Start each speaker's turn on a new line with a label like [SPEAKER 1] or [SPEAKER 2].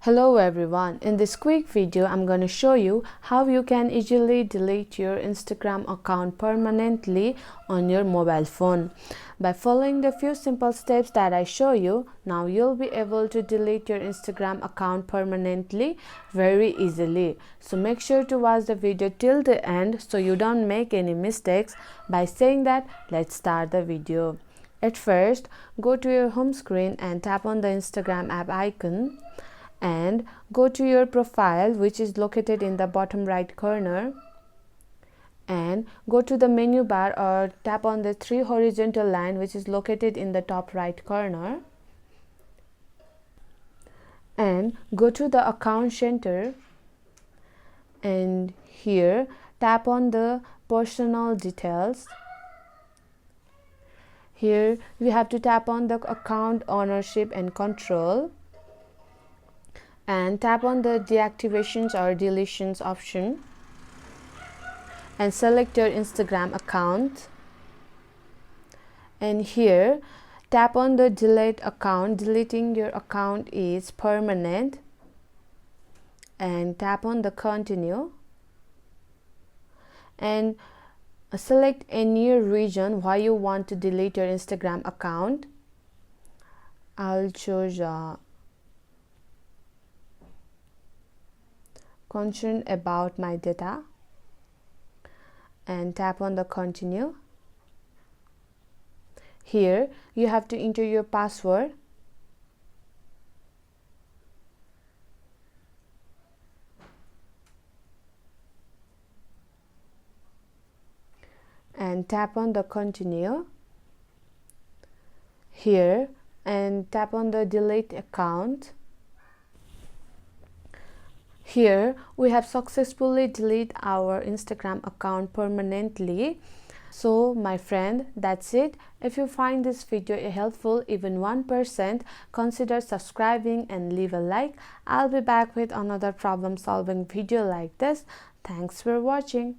[SPEAKER 1] Hello everyone, in this quick video I'm going to show you how you can easily delete your Instagram account permanently on your mobile phone. By following the few simple steps that I show you, now you'll be able to delete your Instagram account permanently very easily. So make sure to watch the video till the end so you don't make any mistakes. By saying that, let's start the video. At first, go to your home screen and tap on the Instagram app icon. And go to your profile, which is located in the bottom right corner, and go to the menu bar or tap on the three horizontal line which is located in the top right corner, and go to the account center, and here tap on the personal details. Here you have to tap on the account ownership and control and tap on the deactivations or deletions option and select your Instagram account, and here tap on the delete account. Deleting your account is permanent, and tap on the continue and select any region why you want to delete your Instagram account. I'll choose concerned about my data and tap on the continue. Here you have to enter your password and tap on the continue here and tap on the delete account. Here we have successfully deleted our Instagram account permanently. So my friend, that's it. If you find this video helpful, even 1%, consider subscribing and leave a like. I'll be back with another problem solving video like this. Thanks for watching.